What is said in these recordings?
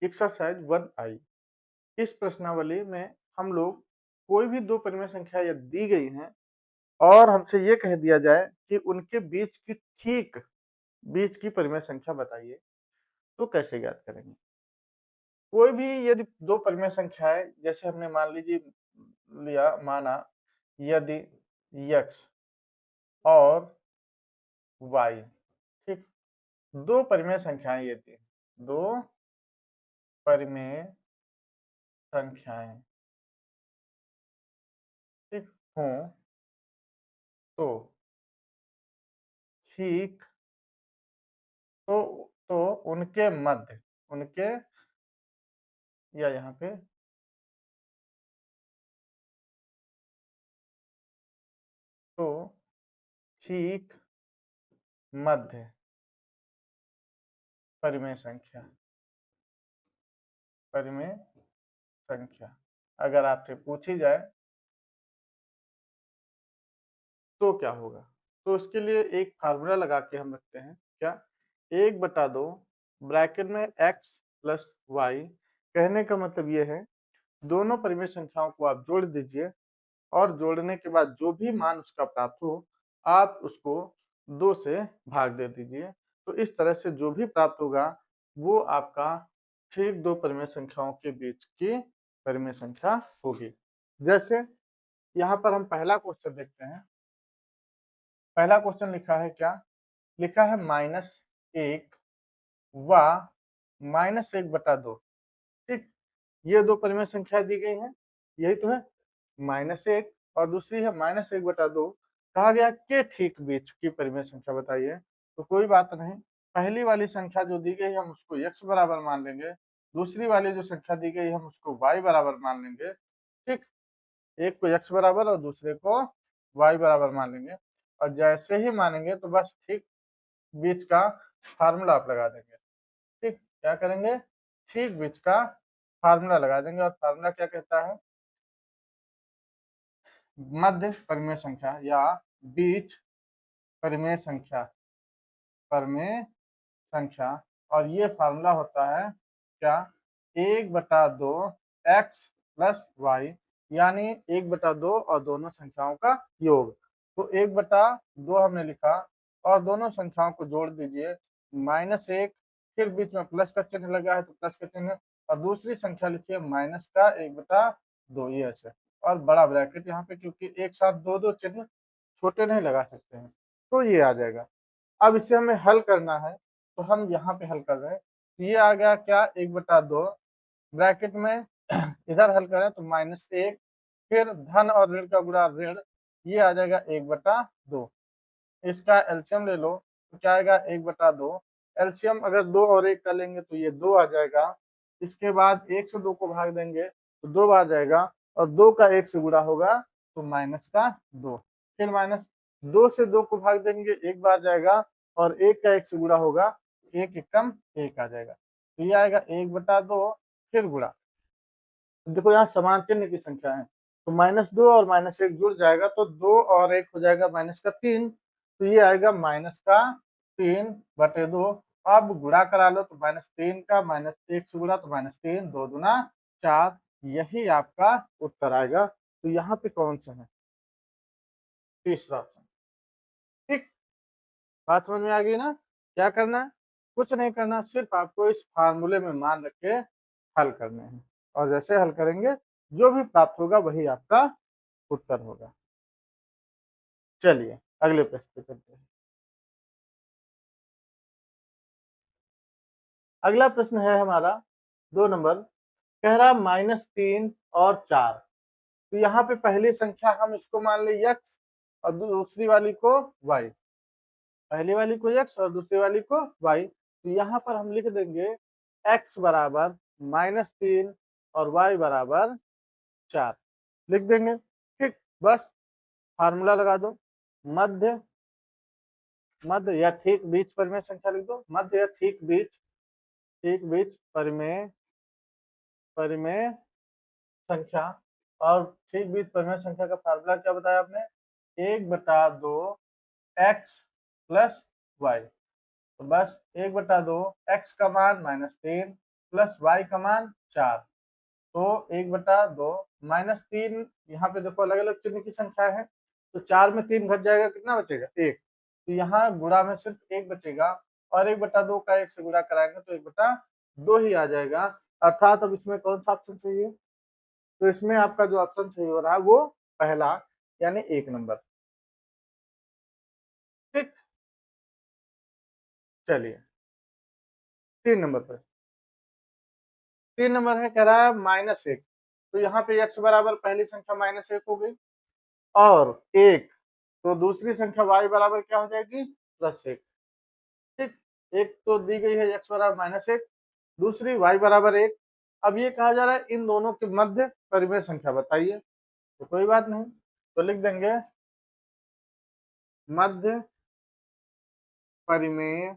Exercise 1I। इस प्रश्नावली में हम लोग कोई भी दो परिमेय संख्या या दी गई हैं और हमसे ये कह दिया जाए कि उनके ठीक बीच की परिमेय संख्या बताइए, तो कैसे ज्ञात करेंगे? कोई भी यदि दो परिमेय संख्या है, जैसे हमने मान लीजिए माना यदि x और y, ठीक, दो परिमेय संख्याएं ये थी, दो परिमेय संख्याएं ठीक हों तो ठीक तो उनके मध्य, उनके या यहाँ पे तो ठीक मध्य परिमेय संख्या, परिमेय संख्या अगर आपसे पूछी जाए तो क्या होगा? तो उसके लिए एक फार्मूला लगा के हम रखते हैं, क्या? 1/2 ब्रैकेट में x प्लस y। कहने का मतलब ये है, दोनों परिमेय संख्याओं को आप जोड़ दीजिए और जोड़ने के बाद जो भी मान उसका प्राप्त हो, आप उसको 2 से भाग दे दीजिए। तो इस तरह से जो भी प्राप्त होगा वो आपका ठीक दो परिमेय संख्याओं के बीच की परिमेय संख्या होगी। जैसे यहाँ पर हम पहला क्वेश्चन देखते हैं। पहला क्वेश्चन लिखा है क्या? लिखा है -1 व -1/2। ठीक, ये दो परिमेय संख्या दी गई है, यही तो है, -1 और दूसरी है -1/2। कहा गया के ठीक बीच की परिमेय संख्या बताइए। तो कोई बात नहीं, पहली वाली संख्या जो दी गई हम उसको x बराबर मान लेंगे, दूसरी वाली जो संख्या दी गई हम उसको y बराबर मान लेंगे। ठीक, एक को x बराबर और दूसरे को y बराबर मान लेंगे, और जैसे ही मानेंगे तो बस ठीक बीच का फार्मूला आप लगा देंगे। ठीक, क्या करेंगे? ठीक बीच का फार्मूला लगा देंगे, और फार्मूला क्या कहता है? मध्य परिमेय संख्या या बीच परिमेय संख्या, परिमेय संख्या। और ये फार्मूला होता है क्या? 1/2 x प्लस y, यानी 1/2 और दोनों संख्याओं का योग। तो 1/2 हमने लिखा और दोनों संख्याओं को जोड़ दीजिए, -1, फिर बीच में प्लस का चिन्ह लगा है तो प्लस का चिन्ह, और दूसरी संख्या लिखिए माइनस का 1/2, ये ऐसे, और बड़ा ब्रैकेट यहाँ पे, क्योंकि एक साथ दो दो चिन्ह छोटे नहीं लगा सकते हैं, तो ये आ जाएगा। अब इसे हमें हल करना है, तो हम यहाँ पे हल कर रहे हैं। ये आ गया क्या? 1/2 ब्रैकेट में इधर हल करें तो -1, फिर धन और ऋण का गुणा ऋण, ये आ जाएगा 1/2। इसका एलसीएम ले लो तो क्या आएगा? 1/2। एलसीएम अगर 2 और 1 का लेंगे तो ये 2 आ जाएगा। इसके बाद 1 से 2 को भाग देंगे तो 2 बार जाएगा, और 2 का 1 से गुणा होगा तो -2। फिर -2 से 2 को भाग देंगे, 1 बार जाएगा, और 1 का 1 से गुणा होगा, 1 एकम 1 आ जाएगा। तो ये आएगा 1/2, फिर गुणा। देखो यहाँ समान चिन्ह की संख्या है, तो -2 और -1 जुड़ जाएगा तो 2 और 1 हो जाएगा -3। तो ये आएगा -3/2। अब गुणा करा लो तो -3 का -1 से गुणा तो -3, 2 दूना 4, यही आपका उत्तर आएगा। तो यहाँ पे कौन सा है? तीसरा ऑप्शन। ठीक, बात समझ में आ गई ना? क्या करना है? कुछ नहीं करना, सिर्फ आपको इस फार्मूले में मान रख के हल करने हैं, और जैसे हल करेंगे जो भी प्राप्त होगा वही आपका उत्तर होगा। चलिए अगले प्रश्न पे चलते हैं। अगला प्रश्न है हमारा 2 नंबर, कह रहा -3 और 4। तो यहाँ पे पहली संख्या हम इसको मान ले x और दूसरी वाली को y, पहली वाली को x और दूसरी वाली को y। तो यहाँ पर हम लिख देंगे x बराबर -3 और y बराबर 4, लिख देंगे। ठीक, बस फार्मूला लगा दो, मध्य मध्य या ठीक बीच परिमेय संख्या लिख दो, मध्य या ठीक बीच परिमेय परिमेय संख्या। और ठीक बीच परिमेय संख्या का फार्मूला क्या बताया आपने? 1/2 x प्लस y। तो बस 1/2 x का मान -3, प्लस वाई का मान 4, तो 1/2 -3, यहाँ पे देखो अलग अलग चिन्ह की संख्या है, तो 4 में 3 घट जाएगा, कितना बचेगा 1, तो यहाँ गुणा में सिर्फ 1 बचेगा, और 1/2 का 1 से गुणा कराएंगे तो 1/2 ही आ जाएगा। अर्थात अब इसमें कौन सा ऑप्शन सही है, तो इसमें आपका जो ऑप्शन सही हो रहा है वो पहला, यानी 1 नंबर। ठीक, चलिए 3 नंबर पर, 3 नंबर है, कह रहा है -1, तो यहाँ पे x बराबर पहली संख्या -1 हो गई, और 1, तो दूसरी संख्या y बराबर क्या हो जाएगी, +1। ठीक, एक तो दी गई है x बराबर -1, दूसरी y बराबर 1। अब ये कहा जा रहा है इन दोनों के मध्य परिमेय संख्या बताइए, तो कोई बात नहीं, तो लिख देंगे मध्य परिमेय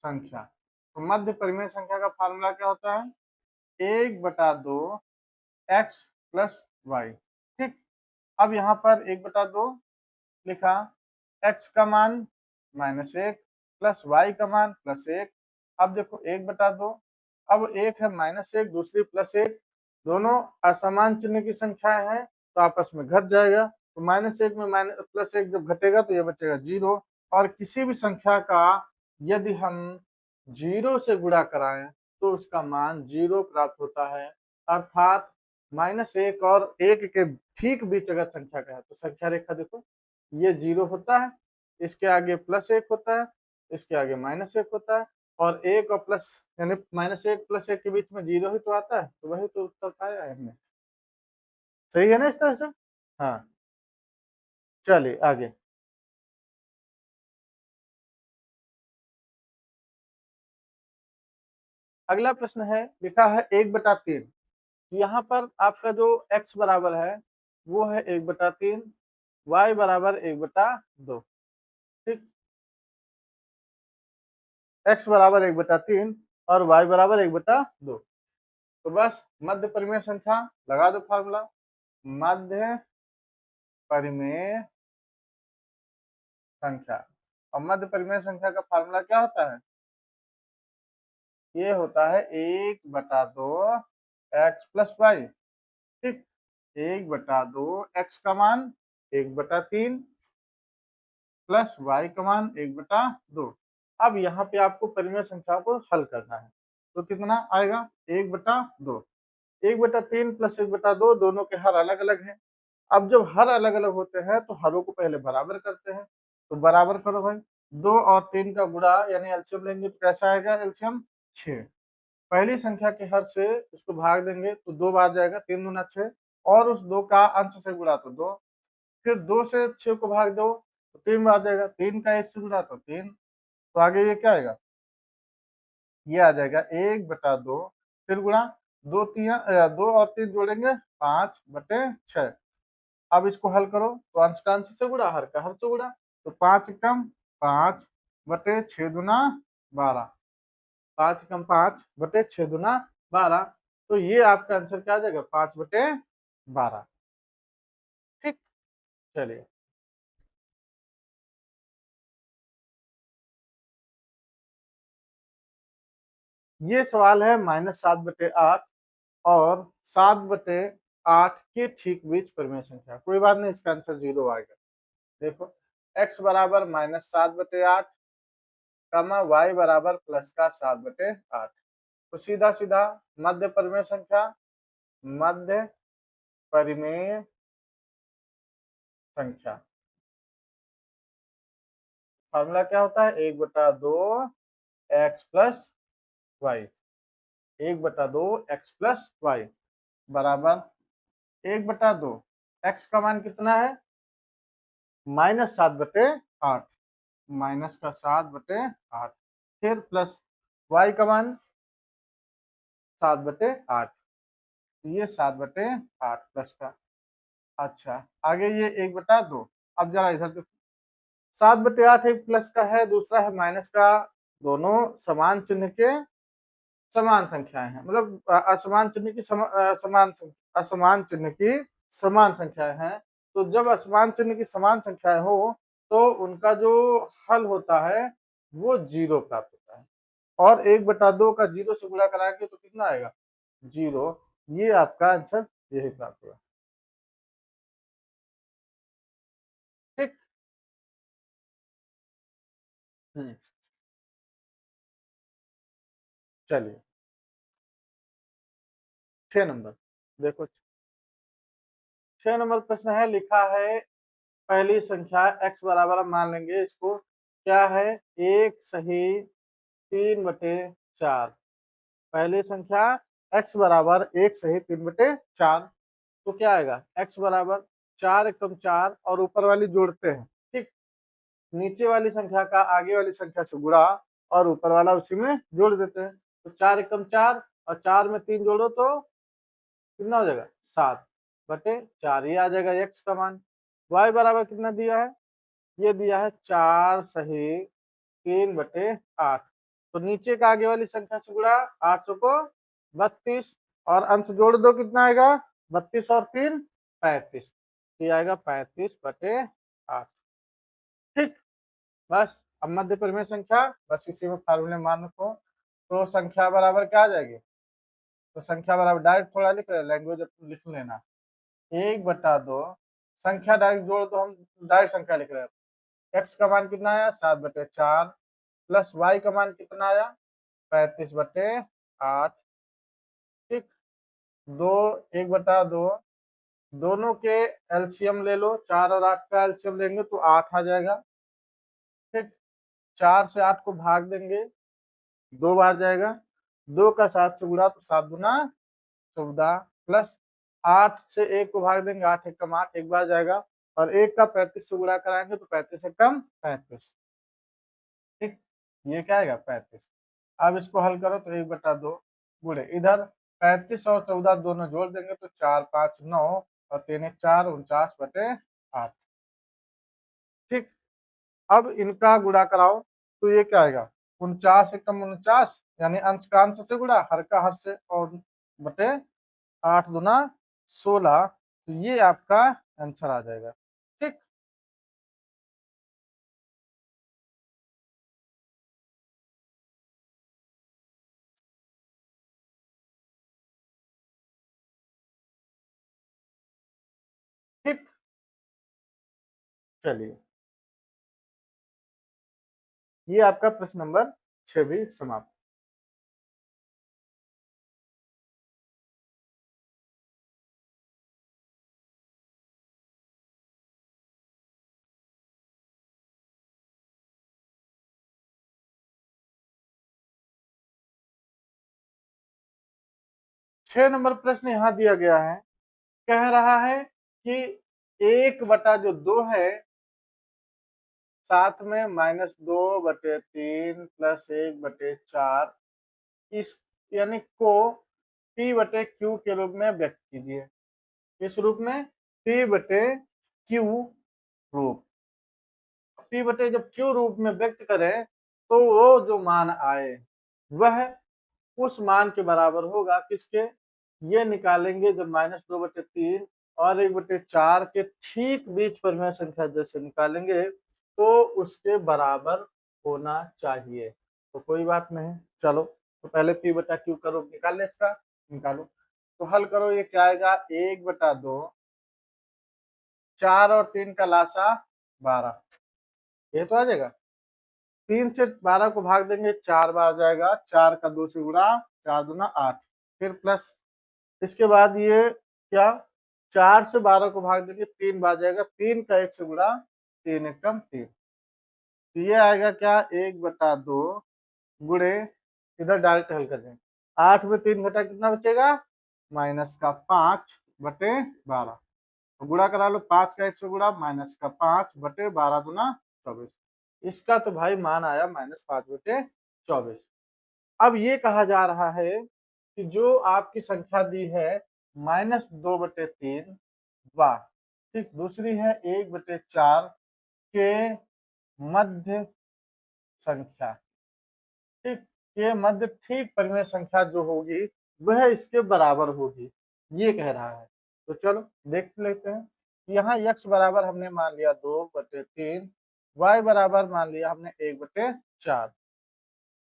संख्या। तो मध्य परिमेय संख्या का फार्मूला क्या होता है, 1/2 x प्लस वाई। ठीक, अब यहाँ पर 1/2 लिखा, x का मान -1 प्लस y का मान +1। अब देखो 1/2, अब एक है -1, दूसरी +1, दोनों असमान चिन्ह की संख्या है तो आपस में घट जाएगा, तो -1 में +1 जब घटेगा तो ये बचेगा 0, और किसी भी संख्या का यदि हम 0 से गुणा कराएं तो उसका मान 0 प्राप्त होता है। अर्थात -1 और 1 के ठीक बीच अगर संख्या का है तो संख्या रेखा देखो, ये 0 होता है, इसके आगे +1 होता है, इसके आगे -1 होता है, और 1 और प्लस यानी -1 + 1 के बीच में 0 ही तो आता है, तो वही तो उत्तर पाया है हमने। सही है ना इस तरह से। हाँ, चलिए आगे। अगला प्रश्न है, लिखा है 1/3, यहाँ पर आपका जो x बराबर है वो है 1/3, y बराबर 1/2। ठीक, x बराबर 1/3 और y बराबर 1/2, तो बस मध्य परिमेय संख्या लगा दो फार्मूला, मध्य परिमेय संख्या। और मध्य परिमेय संख्या का फार्मूला क्या होता है, ये होता है 1/2 x प्लस वाई। ठीक, 1/2 x का मान 1/3 प्लस y का मान 1/2। अब यहाँ पे आपको परिमेय संख्याओं को हल करना है, तो कितना आएगा 1/2, 1/3 प्लस 1/2, दोनों के हर अलग अलग हैं। अब जब हर अलग अलग होते हैं तो हरों को पहले बराबर करते हैं, तो बराबर करो भाई, 2 और 3 का गुणा यानी एलसीएम लेंगे तो कैसा आएगा, एलसीएम 6। पहली संख्या के हर से इसको भाग देंगे तो 2 बार जाएगा, 3 दूना 6, और उस 2 का अंश से गुणा तो 2, फिर 2 से 6 को भाग दो तो 3 बार जाएगा, 3 का 1 से गुणा तो 3, तो आगे ये क्या आएगा, ये आ जाएगा 1/2, फिर गुणा, 2 और 3 जोड़ेंगे 5/6। अब इसको हल करो तो अंश का अंश से गुणा, हर का हर से गुणा, तो 5 कम 5/6 दूना 12, 5 कम 5/6 दूना 12, तो ये आपका आंसर क्या आ जाएगा, 5/12। ठीक, चलिए ये सवाल है -7/8 और 7/8 के ठीक बीच परिमेय संख्या। कोई बात नहीं, इसका आंसर 0 आएगा। देखो x बराबर -7/8 कमा y बराबर प्लस का 7/8, तो सीधा सीधा मध्य परिमेय संख्या, मध्य परिमेय संख्या फार्मूला क्या होता है, 1/2 x plus y, 1/2 x plus y बराबर 1/2, x का मान कितना है -7/8, -7/8, फिर प्लस y का मान 7/8, ये 7/8 प्लस का। अच्छा, आगे ये 1/2, अब जरा इधर देखो, 7/8 एक प्लस का है, दूसरा है माइनस का, दोनों समान चिन्ह के समान संख्याएं हैं, मतलब असमान चिन्ह की असमान चिन्ह की समान संख्याएं हैं। तो जब असमान चिन्ह की समान संख्याएं हो तो उनका जो हल होता है वो 0 प्राप्त होता है, और 1/2 का 0 से गुणा कराएंगे तो कितना आएगा 0। ये आपका आंसर यही प्राप्त हुआ। ठीक। चलिए 6 नंबर देखो। 6 नंबर प्रश्न है, लिखा है पहली संख्या x बराबर, हम मान लेंगे इसको क्या है 1/3/4। पहली संख्या x बराबर 1/3/4, तो क्या आएगा x बराबर 4 × 4 और ऊपर वाली जोड़ते हैं। ठीक। नीचे वाली संख्या का आगे वाली संख्या से गुणा और ऊपर वाला उसी में जोड़ देते हैं। तो 4 × 4 और 4 में 3 जोड़ो तो कितना हो जाएगा 7/4, ये आ जाएगा x का मान। y बराबर कितना दिया है, ये दिया है 4/3/8। तो नीचे का आगे वाली संख्या से गुणा 8 को 32 और अंश जोड़ दो, कितना आएगा 32 और 3 35, ये आएगा 35/8। ठीक। बस अब मध्य परिमेय संख्या, बस इसी में फार्मूले मान रखो। तो संख्या बराबर क्या आ जाएगी, तो संख्या बराबर डायरेक्ट थोड़ा लिख रहे लैंग्वेज लिख लेना 1/2। संख्या डायरेक्ट जोड़ दो, हम डायरेक्ट संख्या लिख रहे हैं। x का मान कितना आया 7/4 प्लस y का मान कितना आया 35/8। ठीक। 1/2 दोनों के एलसीएम ले लो, 4 और 8 का एलसीएम लेंगे तो 8 आ जाएगा। ठीक। 4 से 8 को भाग देंगे 2 बार जाएगा, 2 का 7 से गुणा तो 7 गुना 14 प्लस 8 से 1 को भाग देंगे, 8 एकम 8 एक बार जाएगा, और 1 का 35 से गुणा कराएंगे तो 35 एकम 35। ठीक। ये क्या आएगा 35। अब इसको हल करो तो 1/2 गुणे इधर 35 और 14 दोनों जोड़ देंगे तो 4 5 9 और 3 1 4 49/8। ठीक। अब इनका गुणा कराओ तो ये क्या आएगा 49 × 49, यानी अंश का अंश से गुणा हर का हर से और बटे 8 दूना 16, तो ये आपका आंसर आ जाएगा। ठीक। ठीक। चलिए ये आपका प्रश्न नंबर 6 भी समाप्त। 6 नंबर प्रश्न यहाँ दिया गया है, कह रहा है कि 1/2 है, साथ में -2/3 प्लस 1/4, इस यानी को P/Q के रूप में व्यक्त कीजिए। इस रूप में P/Q रूप, जब Q रूप में व्यक्त करें तो वो जो मान आए वह उस मान के बराबर होगा किसके, ये निकालेंगे जब -2/3 और 1/4 के ठीक बीच परिमेय संख्या जैसे निकालेंगे तो उसके बराबर होना चाहिए। तो कोई बात नहीं, चलो तो पहले P/Q का रूप निकाल ले, इसका निकालो तो हल करो, ये क्या आएगा 1/2, 4 और 3 का लासा 12, ये तो आ जाएगा। 3 से 12 को भाग देंगे 4 बार जाएगा, 4 का 2 से गुणा 4 दूना 8, फिर प्लस इसके बाद ये क्या 4 से 12 को भाग देंगे 3 बार जाएगा, 3 का 1 से गुणा 3 एकम 3, तो ये आएगा क्या 1/2 गुणे इधर डायरेक्ट हल कर देंगे, 8 में 3 घटा कितना बचेगा -5/12, तो गुणा करा लो, 5 का 1 से गुणा -5/12 दूना 24, इसका तो भाई मान आया -5/24। अब ये कहा जा रहा है कि जो आपकी संख्या दी है -2/3 वाह, ठीक, दूसरी है 1/4 के मध्य संख्या, ठीक, के मध्य ठीक परिमेय संख्या जो होगी वह इसके बराबर होगी, ये कह रहा है। तो चलो देख लेते हैं। यहाँ x बराबर हमने मान लिया 2/3, y बराबर मान लिया हमने 1/4।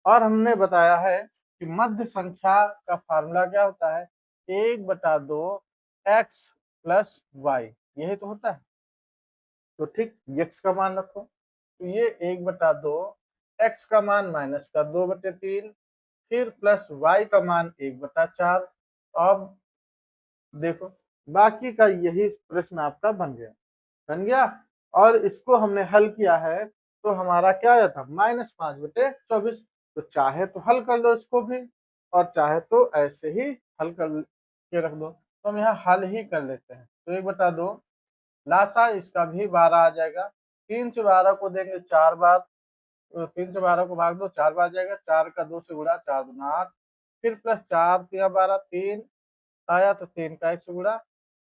और हमने बताया है कि मध्य संख्या का फार्मूला क्या होता है, 1/2 x प्लस वाई, यही तो होता है। तो ठीक x का मान रखो, तो ये 1/2 x का मान माइनस का 2/3, फिर प्लस y का मान 1/4। अब देखो बाकी का यही प्रश्न आपका बन गया। और इसको हमने हल किया है तो हमारा क्या आया था, -5/24। तो चाहे तो हल कर लो इसको भी, और चाहे तो ऐसे ही हल कर के रख दो। तो हम यहाँ हल ही कर लेते हैं। तो 1/2 लासा इसका भी 12 आ जाएगा। 3 से 12 को देंगे 4 बार, तो 3 से 12 को भाग दो 4 बार जाएगा, 4 का 2 से गुणा, 4 दूना 8, फिर प्लस 4 3 12, 3 आया तो 3 का 1 से गुणा,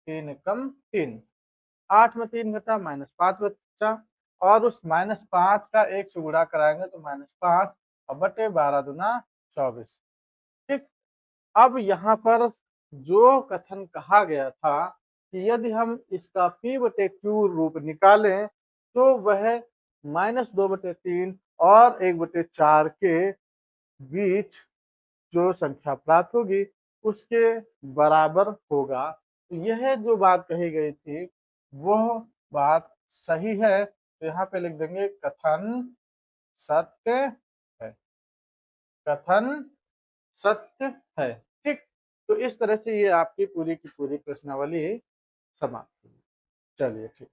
3 एकम 3, 8 में 3 घटा -5 बचा, और उस -5 का 1 से गुणा कराएंगे तो -5 और बटे 12 दूना 24। ठीक, अब यहाँ पर जो कथन कहा गया था कि यदि हम इसका p/q रूप निकालें तो वह -2/3 और 1/4 के बीच जो संख्या प्राप्त होगी उसके बराबर होगा। तो यह जो बात कही गई थी वह बात सही है। तो यहाँ पे लिख देंगे कथन सत्य है, कथन सत्य है। ठीक, तो इस तरह से ये आपकी पूरी की पूरी प्रश्नावली समाप्त हुई। चलिए ठीक।